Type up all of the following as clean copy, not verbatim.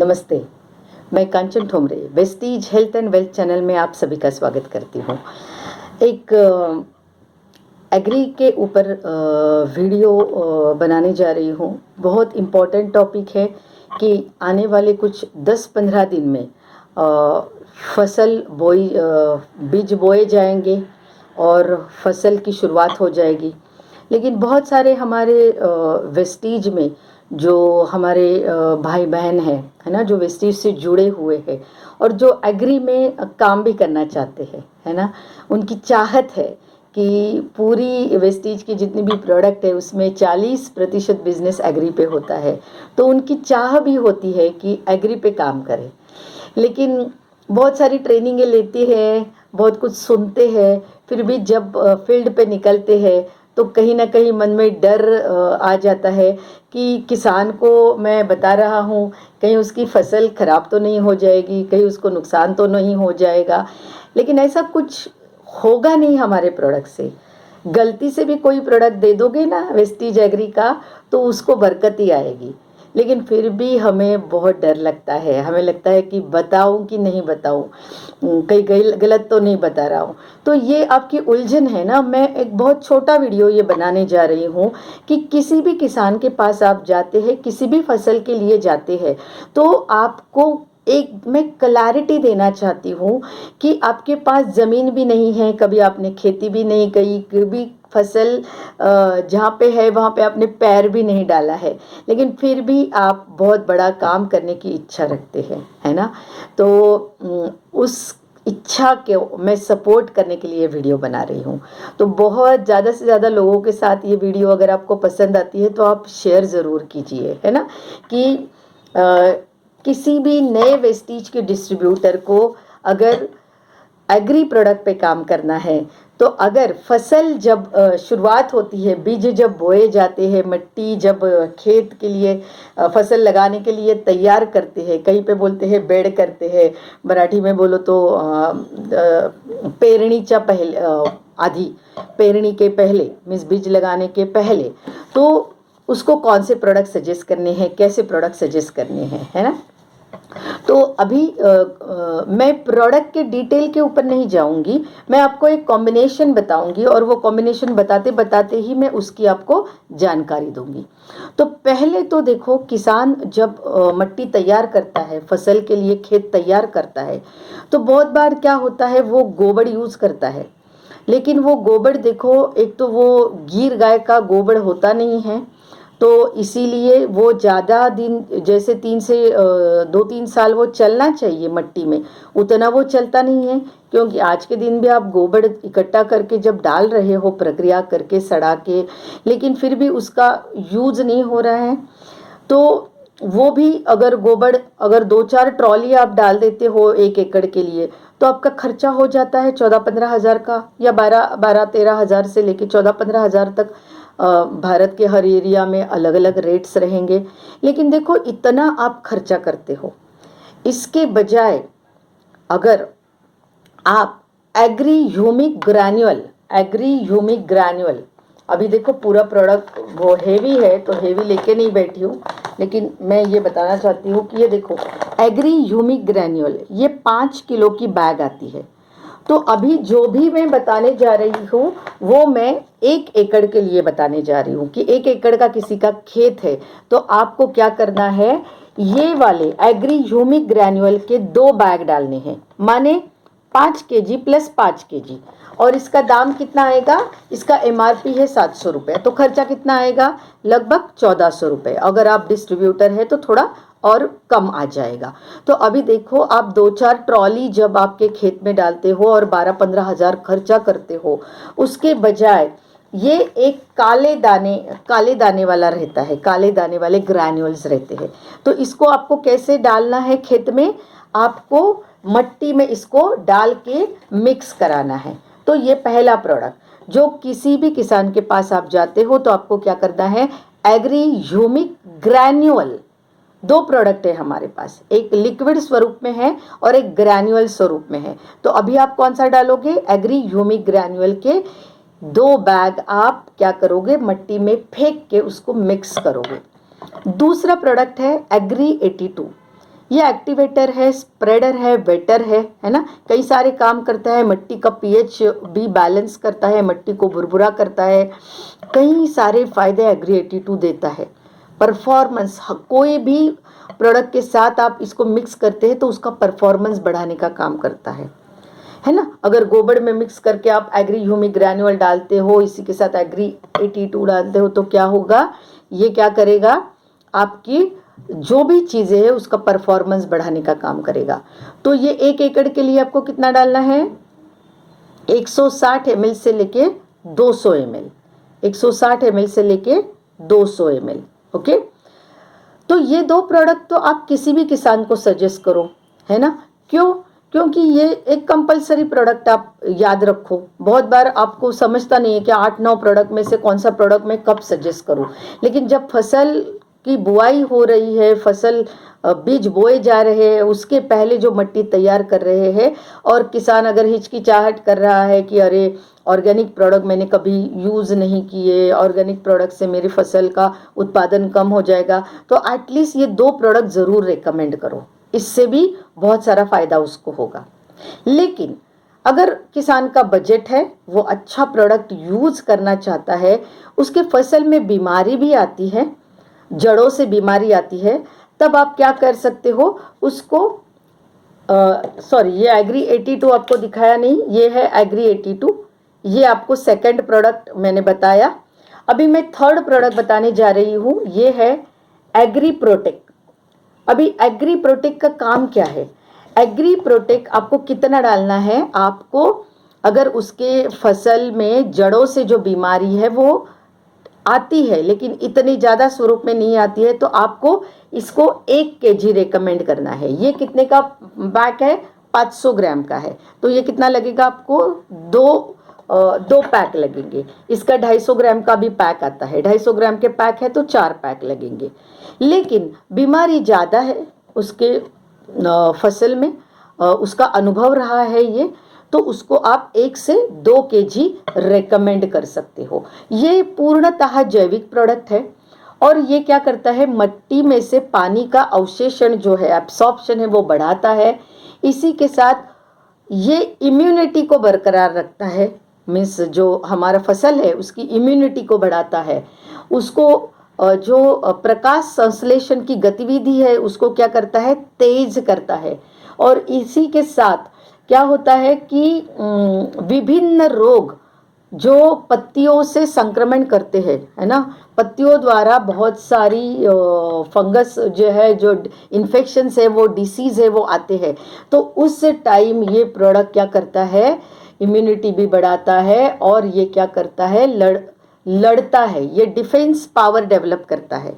नमस्ते, मैं Kanchan Thomare Vestige health and wealth channel में आप सभी का स्वागत करती हूँ। एक एग्री के ऊपर वीडियो बनाने जा रही हूँ। बहुत इम्पोर्टेंट टॉपिक है कि आने वाले कुछ 10-15 दिन में फसल बीज बोए जाएंगे और फसल की शुरुआत हो जाएगी। लेकिन बहुत सारे हमारे वेस्टीज में जो हमारे भाई बहन हैं, है ना, जो वेस्टीज से जुड़े हुए हैं और जो एग्री में काम भी करना चाहते हैं, है ना, उनकी चाहत है कि पूरी वेस्टीज की जितनी भी प्रोडक्ट है उसमें 40% बिजनेस एग्री पे होता है। तो उनकी चाह भी होती है कि एग्री पे काम करें, लेकिन बहुत सारी ट्रेनिंगें लेते हैं, बहुत कुछ सुनते हैं, फिर भी जब फील्ड पे निकलते हैं तो कहीं ना कहीं मन में डर आ जाता है कि किसान को मैं बता रहा हूँ, कहीं उसकी फसल खराब तो नहीं हो जाएगी, कहीं उसको नुकसान तो नहीं हो जाएगा। लेकिन ऐसा कुछ होगा नहीं हमारे प्रोडक्ट से। गलती से भी कोई प्रोडक्ट दे दोगे ना वेस्टीज एग्री का तो उसको बरकत ही आएगी। लेकिन फिर भी हमें बहुत डर लगता है, हमें लगता है कि बताऊं कि नहीं बताऊं, कहीं गलत तो नहीं बता रहा हूं। तो ये आपकी उलझन है ना। मैं एक बहुत छोटा वीडियो ये बनाने जा रही हूँ कि किसी भी किसान के पास आप जाते हैं, किसी भी फसल के लिए जाते हैं, तो आपको एक मैं क्लैरिटी देना चाहती हूँ कि आपके पास ज़मीन भी नहीं है, कभी आपने खेती भी नहीं की, कभी फसल जहाँ पे है वहाँ पे आपने पैर भी नहीं डाला है, लेकिन फिर भी आप बहुत बड़ा काम करने की इच्छा रखते हैं, है ना। तो उस इच्छा के मैं सपोर्ट करने के लिए वीडियो बना रही हूँ। तो बहुत ज़्यादा से ज़्यादा लोगों के साथ ये वीडियो अगर आपको पसंद आती है तो आप शेयर ज़रूर कीजिए, है ना, कि किसी भी नए वेस्टीज के डिस्ट्रीब्यूटर को अगर एग्री प्रोडक्ट पे काम करना है तो अगर फसल जब शुरुआत होती है, बीज जब बोए जाते हैं, मिट्टी जब खेत के लिए फसल लगाने के लिए तैयार करते हैं, कहीं पे बोलते हैं बेड़ करते हैं, मराठी में बोलो तो पेरणीच्या पहले आधी, पेरणी के पहले मीन्स बीज लगाने के पहले, तो उसको कौन से प्रोडक्ट सजेस्ट करने हैं, कैसे प्रोडक्ट सजेस्ट करने हैं, है ना। तो अभी मैं प्रोडक्ट के डिटेल के ऊपर नहीं जाऊंगी, मैं आपको एक कॉम्बिनेशन बताऊंगी और वो कॉम्बिनेशन बताते बताते ही मैं उसकी आपको जानकारी दूंगी। तो पहले तो देखो, किसान जब मिट्टी तैयार करता है, फसल के लिए खेत तैयार करता है, तो बहुत बार क्या होता है वो गोबर यूज करता है। लेकिन वो गोबर देखो, एक तो वो गीर गाय का गोबर होता नहीं है, तो इसीलिए वो ज़्यादा दिन, जैसे 2-3 साल वो चलना चाहिए मिट्टी में, उतना वो चलता नहीं है। क्योंकि आज के दिन भी आप गोबर इकट्ठा करके जब डाल रहे हो, प्रक्रिया करके सड़ा के, लेकिन फिर भी उसका यूज नहीं हो रहा है। तो वो भी अगर गोबर अगर 2-4 ट्रॉली आप डाल देते हो 1 एकड़ के लिए, तो आपका खर्चा हो जाता है 14-15 हज़ार का, या 12-13 हज़ार से लेके 14-15 हज़ार तक। भारत के हर एरिया में अलग अलग रेट्स रहेंगे। लेकिन देखो, इतना आप खर्चा करते हो, इसके बजाय अगर आप एग्री ह्यूमिक ग्रैन्युअल, अभी देखो पूरा प्रोडक्ट वो हेवी है तो हेवी लेके नहीं बैठी हूँ, लेकिन मैं ये बताना चाहती हूँ कि ये देखो, एग्री ह्यूमिक ग्रैन्युअल ये 5 किलो की बैग आती है। तो अभी जो भी मैं बताने जा रही हूँ वो मैं 1 एकड़ के लिए बताने जा रही हूँ कि 1 एकड़ का किसी का खेत है तो आपको क्या करना है, ये वाले एग्री ह्यूमिक ग्रैन्युअल के 2 बैग डालने हैं, माने 5 kg प्लस 5 kg। और इसका दाम कितना आएगा, इसका MRP है 700 रुपये, तो खर्चा कितना आएगा, लगभग 1400 रुपये। अगर आप डिस्ट्रीब्यूटर है तो थोड़ा और कम आ जाएगा। तो अभी देखो, आप 2-4 ट्रॉली जब आपके खेत में डालते हो और 12-15 हज़ार खर्चा करते हो, उसके बजाय ये एक काले दाने वाला रहता है, काले दाने वाले ग्रैन्युअल्स रहते हैं। तो इसको आपको कैसे डालना है, खेत में आपको मट्टी में इसको डाल के मिक्स कराना है। तो ये पहला प्रोडक्ट, जो किसी भी किसान के पास आप जाते हो तो आपको क्या करना है, एग्री ह्यूमिक ग्रैन्युअल। 2 प्रोडक्ट है हमारे पास, एक लिक्विड स्वरूप में है और एक ग्रैन्युअल स्वरूप में है। तो अभी आप कौन सा डालोगे, एग्री ह्यूमिक ग्रैन्युअल के 2 बैग आप क्या करोगे, मट्टी में फेंक के उसको मिक्स करोगे। दूसरा प्रोडक्ट है एग्री 82। ये एक्टिवेटर है, स्प्रेडर है, वेटर है ना, कई सारे काम करता है। मिट्टी का पीएच भी बैलेंस करता है, मिट्टी को भुरभुरा करता है, कई सारे फायदे एग्री 82 देता है। परफॉर्मेंस, कोई भी प्रोडक्ट के साथ आप इसको मिक्स करते हैं तो उसका परफॉर्मेंस बढ़ाने का काम करता है ना। अगर गोबर में मिक्स करके आप एग्री ह्यूमिक ग्रैन्युअल डालते हो, इसी के साथ एग्री 82 डालते हो, तो क्या होगा, ये क्या करेगा, आपकी जो भी चीज़ें है उसका परफॉर्मेंस बढ़ाने का काम करेगा। तो ये 1 एकड़ के लिए आपको कितना डालना है, 160 ml से लेके 200 ml, 160 ml से लेके 200 ml। ओके, तो ये 2 प्रोडक्ट तो आप किसी भी किसान को सजेस्ट करो, है ना। क्यों, क्योंकि ये एक कंपलसरी प्रोडक्ट आप याद रखो। बहुत बार आपको समझता नहीं है कि 8-9 प्रोडक्ट में से कौन सा प्रोडक्ट मैं कब सजेस्ट करूं, लेकिन जब फसल की बुआई हो रही है, फसल बीज बोए जा रहे हैं, उसके पहले जो मिट्टी तैयार कर रहे हैं, और किसान अगर हिचकिचाहट कर रहा है कि अरे ऑर्गेनिक प्रोडक्ट मैंने कभी यूज़ नहीं किए, ऑर्गेनिक प्रोडक्ट से मेरी फसल का उत्पादन कम हो जाएगा, तो एटलीस्ट ये 2 प्रोडक्ट ज़रूर रेकमेंड करो, इससे भी बहुत सारा फ़ायदा उसको होगा। लेकिन अगर किसान का बजट है, वो अच्छा प्रोडक्ट यूज़ करना चाहता है, उसके फसल में बीमारी भी आती है, जड़ों से बीमारी आती है, तब आप क्या कर सकते हो उसको, सॉरी ये एग्री 82 आपको दिखाया नहीं, ये है एग्री 82, ये आपको सेकंड प्रोडक्ट मैंने बताया। अभी मैं थर्ड प्रोडक्ट बताने जा रही हूँ, ये है एग्री प्रोटेक्ट। अभी एग्री प्रोटेक्ट का काम क्या है, एग्री प्रोटेक्ट आपको कितना डालना है, आपको अगर उसके फसल में जड़ों से जो बीमारी है वो आती है लेकिन इतनी ज़्यादा स्वरूप में नहीं आती है, तो आपको इसको 1 kg रेकमेंड करना है। ये कितने का पैक है, 500 ग्राम का है, तो ये कितना लगेगा आपको, 2 पैक लगेंगे। इसका 250 ग्राम का भी पैक आता है, 250 ग्राम के पैक है तो 4 पैक लगेंगे। लेकिन बीमारी ज़्यादा है उसके फसल में, उसका अनुभव रहा है ये, तो उसको आप 1 से 2 kg रेकमेंड कर सकते हो। ये पूर्णतः जैविक प्रोडक्ट है और ये क्या करता है, मिट्टी में से पानी का अवशेषण जो है, एब्सॉर्प्शन है, वो बढ़ाता है। इसी के साथ ये इम्यूनिटी को बरकरार रखता है, मीन्स जो हमारा फसल है उसकी इम्यूनिटी को बढ़ाता है, उसको जो प्रकाश संश्लेषण की गतिविधि है उसको क्या करता है, तेज करता है। और इसी के साथ क्या होता है कि विभिन्न रोग जो पत्तियों से संक्रमण करते हैं, है ना, पत्तियों द्वारा बहुत सारी फंगस जो है, जो इन्फेक्शंस है, वो डिसीज़ है, वो आते हैं, तो उस टाइम ये प्रोडक्ट क्या करता है, इम्यूनिटी भी बढ़ाता है और ये क्या करता है, लड़ता है, ये डिफेंस पावर डेवलप करता है।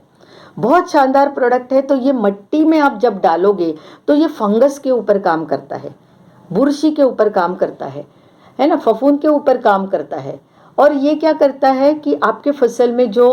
बहुत शानदार प्रोडक्ट है। तो ये मिट्टी में आप जब डालोगे तो ये फंगस के ऊपर काम करता है, बुरशी के ऊपर काम करता है ना, फफूंद के ऊपर काम करता है। और ये क्या करता है कि आपके फसल में जो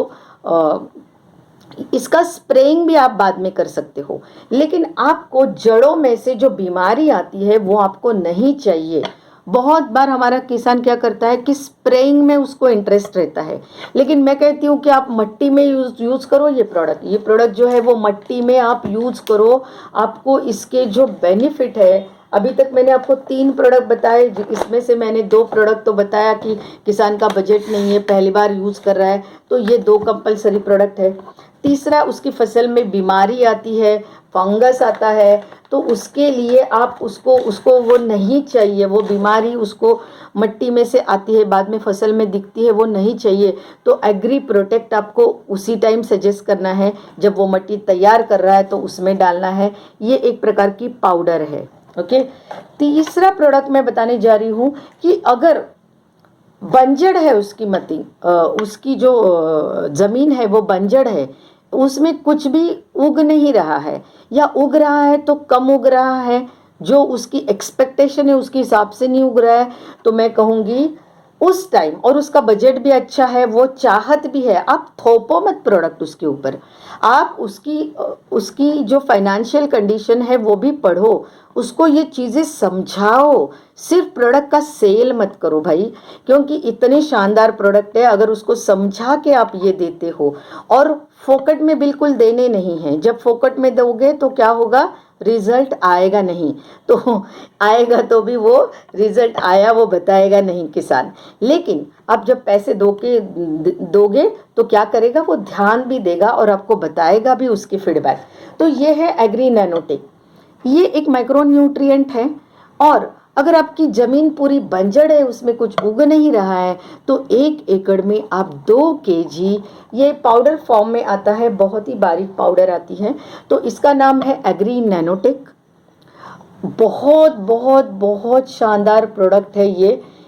इसका स्प्रेइंग भी आप बाद में कर सकते हो, लेकिन आपको जड़ों में से जो बीमारी आती है वो आपको नहीं चाहिए। बहुत बार हमारा किसान क्या करता है कि स्प्रेइंग में उसको इंटरेस्ट रहता है, लेकिन मैं कहती हूँ कि आप मिट्टी में यूज़ करो ये प्रोडक्ट जो है वो मिट्टी में आप यूज़ करो। आपको इसके जो बेनिफिट है, अभी तक मैंने आपको 3 प्रोडक्ट बताए, इसमें से मैंने 2 प्रोडक्ट तो बताया कि किसान का बजट नहीं है, पहली बार यूज़ कर रहा है, तो ये 2 कंपलसरी प्रोडक्ट है। तीसरा, उसकी फसल में बीमारी आती है, फंगस आता है, तो उसके लिए आप उसको वो नहीं चाहिए, वो बीमारी उसको मिट्टी में से आती है, बाद में फसल में दिखती है, वो नहीं चाहिए, तो एग्री प्रोटेक्ट आपको उसी टाइम सजेस्ट करना है जब वो मिट्टी तैयार कर रहा है, तो उसमें डालना है। ये एक प्रकार की पाउडर है। ओके, तीसरा प्रोडक्ट मैं बताने जा रही हूँ कि अगर बंजड़ है उसकी मिट्टी, उसकी जो ज़मीन है वो बंजड़ है, उसमें कुछ भी उग नहीं रहा है, या उग रहा है तो कम उग रहा है, जो उसकी एक्सपेक्टेशन है उसके हिसाब से नहीं उग रहा है, तो मैं कहूँगी उस टाइम, और उसका बजट भी अच्छा है, वो चाहत भी है, आप थोपो मत प्रोडक्ट उसके ऊपर, आप उसकी जो फाइनेंशियल कंडीशन है वो भी पढ़ो, उसको ये चीज़ें समझाओ। सिर्फ प्रोडक्ट का सेल मत करो भाई, क्योंकि इतने शानदार प्रोडक्ट है, अगर उसको समझा के आप ये देते हो, और फोकट में बिल्कुल देने नहीं है। जब फोकट में दोगे तो क्या होगा, रिजल्ट आएगा नहीं। तो आएगा तो भी वो रिजल्ट आया वो बताएगा नहीं किसान। लेकिन आप जब पैसे दोगे तो क्या करेगा, वो ध्यान भी देगा और आपको बताएगा भी उसकी फीडबैक। तो ये है एग्री नैनोटेक। ये एक माइक्रो न्यूट्रिएंट है, और अगर आपकी जमीन पूरी बंजर है, उसमें कुछ उग नहीं रहा है, तो 1 एकड़ में आप 2 kg, ये पाउडर फॉर्म में आता है, बहुत ही बारीक पाउडर आती है, तो इसका नाम है एग्री नैनोटेक। बहुत बहुत बहुत शानदार प्रोडक्ट है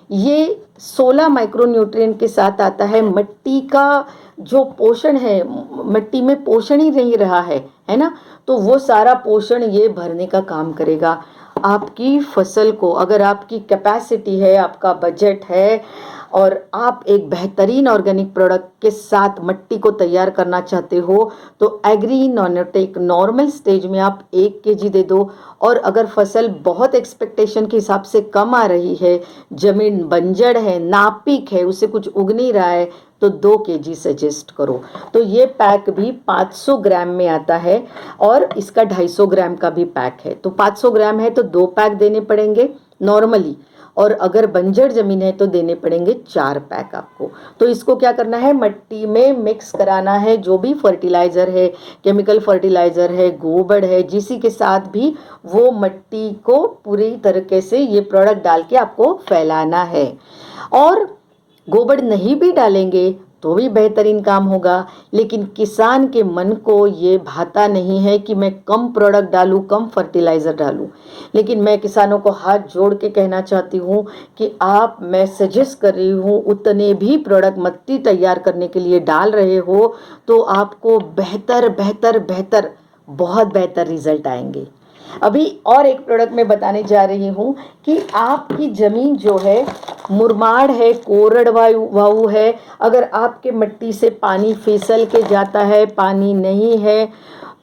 ये 16 माइक्रो न्यूट्रिएंट के साथ आता है। मिट्टी का जो पोषण है, मिट्टी में पोषण ही नहीं रहा है ना, तो वो सारा पोषण ये भरने का काम करेगा आपकी फसल को। अगर आपकी कैपेसिटी है, आपका बजट है, और आप एक बेहतरीन ऑर्गेनिक प्रोडक्ट के साथ मिट्टी को तैयार करना चाहते हो, तो एग्री नैनोटेक नॉर्मल स्टेज में आप 1 kg दे दो। और अगर फसल बहुत एक्सपेक्टेशन के हिसाब से कम आ रही है, जमीन बंजर है, नापिक है, उससे कुछ उग नहीं रहा है, तो 2 kg सजेस्ट करो। तो ये पैक भी 500 ग्राम में आता है, और इसका 250 ग्राम का भी पैक है। तो 500 ग्राम है तो 2 पैक देने पड़ेंगे नॉर्मली, और अगर बंजर जमीन है तो देने पड़ेंगे 4 पैक आपको। तो इसको क्या करना है, मिट्टी में मिक्स कराना है, जो भी फर्टिलाइज़र है, केमिकल फर्टिलाइज़र है, गोबर है, जिसी के साथ भी वो मिट्टी को पूरी तरीके से ये प्रोडक्ट डाल के आपको फैलाना है। और गोबर नहीं भी डालेंगे तो भी बेहतरीन काम होगा, लेकिन किसान के मन को ये भाता नहीं है कि मैं कम प्रोडक्ट डालूं, कम फर्टिलाइज़र डालूं। लेकिन मैं किसानों को हाथ जोड़ के कहना चाहती हूँ कि आप, मैं सजेस्ट कर रही हूँ, उतने भी प्रोडक्ट मिट्टी तैयार करने के लिए डाल रहे हो तो आपको बेहतर बेहतर बेहतर बहुत बेहतर रिजल्ट आएंगे। अभी और एक प्रोडक्ट मैं बताने जा रही हूँ कि आपकी ज़मीन जो है मुरमाड़ है, कोरड़ वायु है, अगर आपके मिट्टी से पानी फिसल के जाता है, पानी नहीं है,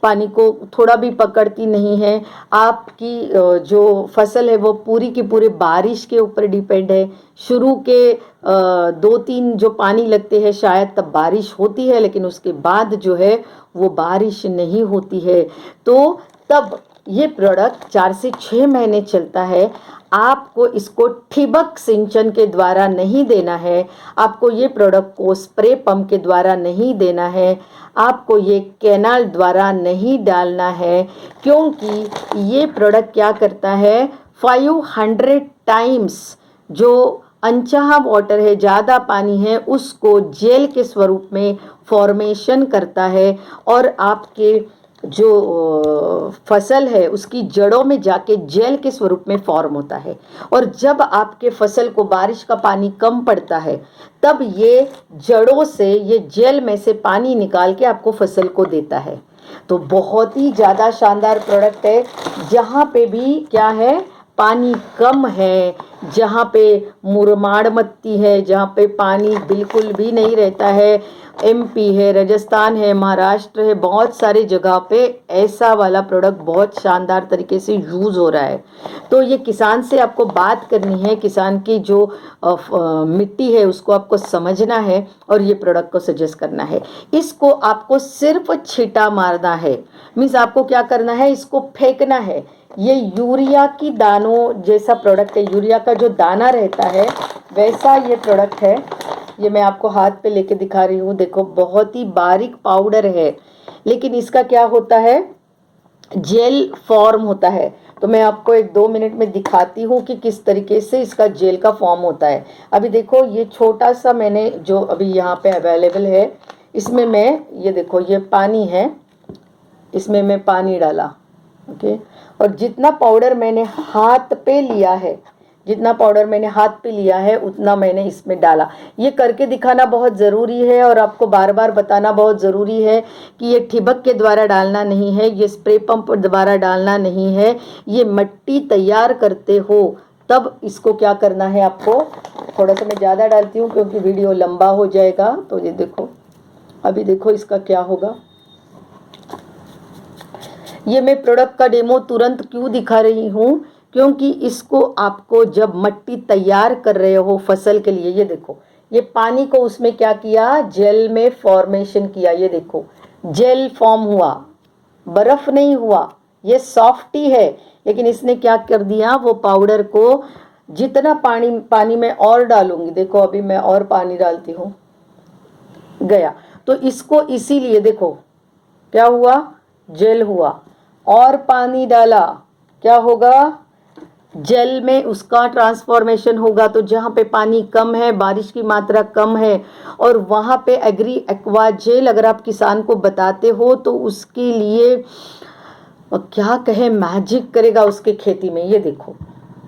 पानी को थोड़ा भी पकड़ती नहीं है, आपकी जो फसल है वो पूरी की पूरी बारिश के ऊपर डिपेंड है। शुरू के 2-3 जो पानी लगते हैं शायद तब बारिश होती है, लेकिन उसके बाद जो है वो बारिश नहीं होती है, तो तब ये प्रोडक्ट 4 से 6 महीने चलता है। आपको इसको ठिबक सिंचन के द्वारा नहीं देना है, आपको ये प्रोडक्ट को स्प्रे पंप के द्वारा नहीं देना है, आपको ये कैनाल द्वारा नहीं डालना है, क्योंकि ये प्रोडक्ट क्या करता है, 500 टाइम्स जो अनचाहा वाटर है, ज़्यादा पानी है, उसको जेल के स्वरूप में फॉर्मेशन करता है, और आपके जो फसल है उसकी जड़ों में जाके जेल के स्वरूप में फॉर्म होता है। और जब आपके फसल को बारिश का पानी कम पड़ता है, तब ये जड़ों से, ये जेल में से पानी निकाल के आपको फसल को देता है। तो बहुत ही ज़्यादा शानदार प्रोडक्ट है। जहाँ पे भी क्या है, पानी कम है, जहाँ पे मुरमाड़ मिट्टी है, जहाँ पे पानी बिल्कुल भी नहीं रहता है, MP है, राजस्थान है, महाराष्ट्र है, बहुत सारी जगह पे ऐसा वाला प्रोडक्ट बहुत शानदार तरीके से यूज़ हो रहा है। तो ये किसान से आपको बात करनी है, किसान की जो मिट्टी है उसको आपको समझना है और ये प्रोडक्ट को सजेस्ट करना है। इसको आपको सिर्फ छींटा मारना है, मीन्स आपको क्या करना है, इसको फेंकना है। ये यूरिया की दानों जैसा प्रोडक्ट है, यूरिया का जो दाना रहता है वैसा ये प्रोडक्ट है। ये मैं आपको हाथ पे लेके दिखा रही हूँ, देखो बहुत ही बारीक पाउडर है, लेकिन इसका क्या होता है, जेल फॉर्म होता है। तो मैं आपको 1-2 मिनट में दिखाती हूँ कि किस तरीके से इसका जेल का फॉर्म होता है। अभी देखो ये छोटा सा मैंने जो अभी यहाँ पे अवेलेबल है, इसमें मैं, ये देखो ये पानी है, इसमें मैं पानी डाला, ओके, और जितना पाउडर मैंने हाथ पे लिया है, जितना पाउडर मैंने हाथ पे लिया है उतना मैंने इसमें डाला। ये करके दिखाना बहुत ज़रूरी है और आपको बार बार बताना बहुत ज़रूरी है कि ये ठिबक के द्वारा डालना नहीं है, ये स्प्रे पंप द्वारा डालना नहीं है, ये मिट्टी तैयार करते हो तब इसको क्या करना है आपको। थोड़ा सा मैं ज़्यादा डालती हूँ क्योंकि वीडियो लंबा हो जाएगा। तो ये देखो, अभी देखो इसका क्या होगा, ये मैं प्रोडक्ट का डेमो तुरंत क्यों दिखा रही हूँ, क्योंकि इसको आपको जब मट्टी तैयार कर रहे हो फसल के लिए, ये देखो ये पानी को उसमें क्या किया, जेल में फॉर्मेशन किया, ये देखो जेल फॉर्म हुआ, बर्फ नहीं हुआ, ये सॉफ्ट ही है, लेकिन इसने क्या कर दिया, वो पाउडर को जितना पानी में और डालूंगी, देखो अभी मैं और पानी डालती हूँ, गया, तो इसको इसीलिए देखो क्या हुआ, जेल हुआ, और पानी डाला क्या होगा, जेल में उसका ट्रांसफॉर्मेशन होगा। तो जहाँ पे पानी कम है, बारिश की मात्रा कम है, और वहाँ पे एग्री एक्वा जेल अगर आप किसान को बताते हो तो उसके लिए क्या कहे, मैजिक करेगा उसके खेती में। ये देखो,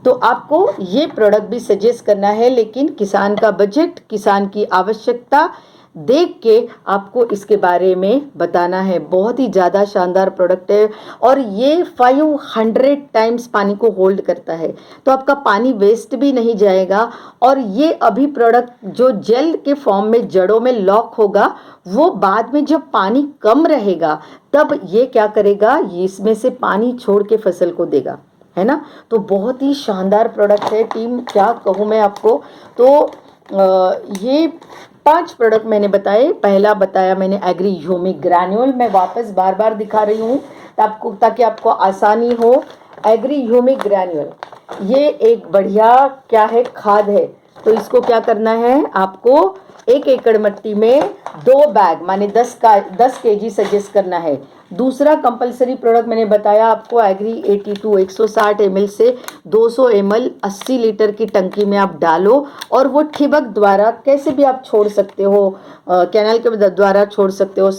तो आपको ये प्रोडक्ट भी सजेस्ट करना है, लेकिन किसान का बजट, किसान की आवश्यकता देख के आपको इसके बारे में बताना है। बहुत ही ज़्यादा शानदार प्रोडक्ट है, और ये 500 टाइम्स पानी को होल्ड करता है, तो आपका पानी वेस्ट भी नहीं जाएगा। और ये अभी प्रोडक्ट जो जेल के फॉर्म में जड़ों में लॉक होगा, वो बाद में जब पानी कम रहेगा तब ये क्या करेगा, ये इसमें से पानी छोड़ के फसल को देगा, है ना। तो बहुत ही शानदार प्रोडक्ट है टीम, क्या कहूँ मैं आपको। तो ये 5 प्रोडक्ट मैंने बताए। पहला बताया मैंने एग्री ह्यूमिक ग्रैन्यूल, मैं वापस बार बार दिखा रही हूँ ताकि आपको आसानी हो। एग्री ह्यूमिक ग्रैन्यूल ये एक बढ़िया क्या है, खाद है। तो इसको क्या करना है, आपको 1 एकड़ मिट्टी में 2 बैग माने 10 केजी सजेस्ट करना है। दूसरा कंपलसरी प्रोडक्ट मैंने बताया आपको, एग्री 82 160 ml से 200 ml 80 लीटर की टंकी में आप डालो, और वो ठिबक द्वारा कैसे भी आप छोड़ सकते हो, कैनाल के द्वारा छोड़ सकते हो,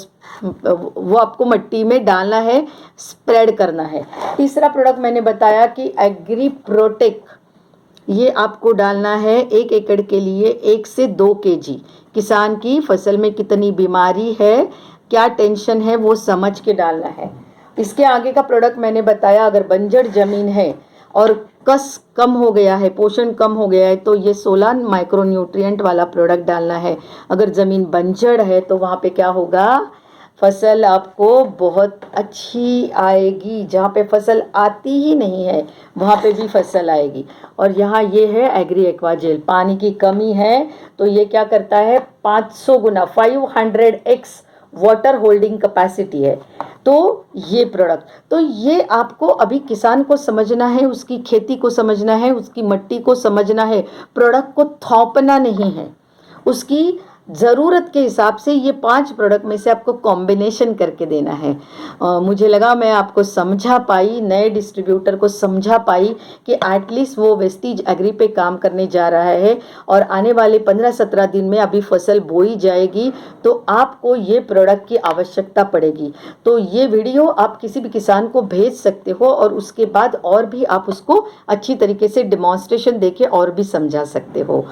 वो आपको मिट्टी में डालना है, स्प्रेड करना है। तीसरा प्रोडक्ट मैंने बताया कि एग्री प्रोटेक, ये आपको डालना है 1 एकड़ के लिए 1 से 2 केजी। किसान की फसल में कितनी बीमारी है, क्या टेंशन है, वो समझ के डालना है। इसके आगे का प्रोडक्ट मैंने बताया, अगर बंजर जमीन है और कस कम हो गया है, पोषण कम हो गया है, तो ये 16 माइक्रोन्यूट्रिएंट वाला प्रोडक्ट डालना है। अगर ज़मीन बंजर है तो वहाँ पे क्या होगा, फसल आपको बहुत अच्छी आएगी। जहाँ पे फसल आती ही नहीं है वहाँ पे भी फसल आएगी। और यहाँ ये है एग्री एक्वा जेल, पानी की कमी है तो ये क्या करता है, 500 गुना 500x वाटर होल्डिंग कैपेसिटी है। तो ये प्रोडक्ट, तो ये आपको अभी किसान को समझना है, उसकी खेती को समझना है, उसकी मिट्टी को समझना है, प्रोडक्ट को थोपना नहीं है, उसकी ज़रूरत के हिसाब से ये 5 प्रोडक्ट में से आपको कॉम्बिनेशन करके देना है। मुझे लगा मैं आपको समझा पाई, नए डिस्ट्रीब्यूटर को समझा पाई कि एटलीस्ट वो वेस्टीज एग्री पे काम करने जा रहा है, और आने वाले 15-17 दिन में अभी फसल बोई जाएगी तो आपको ये प्रोडक्ट की आवश्यकता पड़ेगी। तो ये वीडियो आप किसी भी किसान को भेज सकते हो, और उसके बाद और भी आप उसको अच्छी तरीके से डिमॉन्स्ट्रेशन देके और भी समझा सकते हो।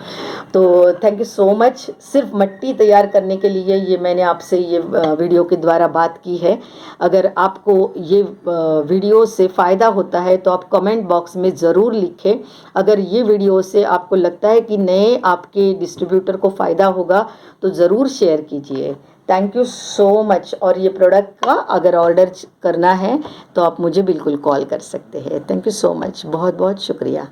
तो थैंक यू सो मच। सिर्फ मिट्टी तैयार करने के लिए ये मैंने आपसे ये वीडियो के द्वारा बात की है। अगर आपको ये वीडियो से फ़ायदा होता है तो आप कमेंट बॉक्स में ज़रूर लिखें। अगर ये वीडियो से आपको लगता है कि नए आपके डिस्ट्रीब्यूटर को फ़ायदा होगा तो ज़रूर शेयर कीजिए। Thank you so much. और ये प्रोडक्ट का अगर ऑर्डर करना है तो आप मुझे बिल्कुल कॉल कर सकते हैं। थैंक यू सो मच, बहुत बहुत शुक्रिया।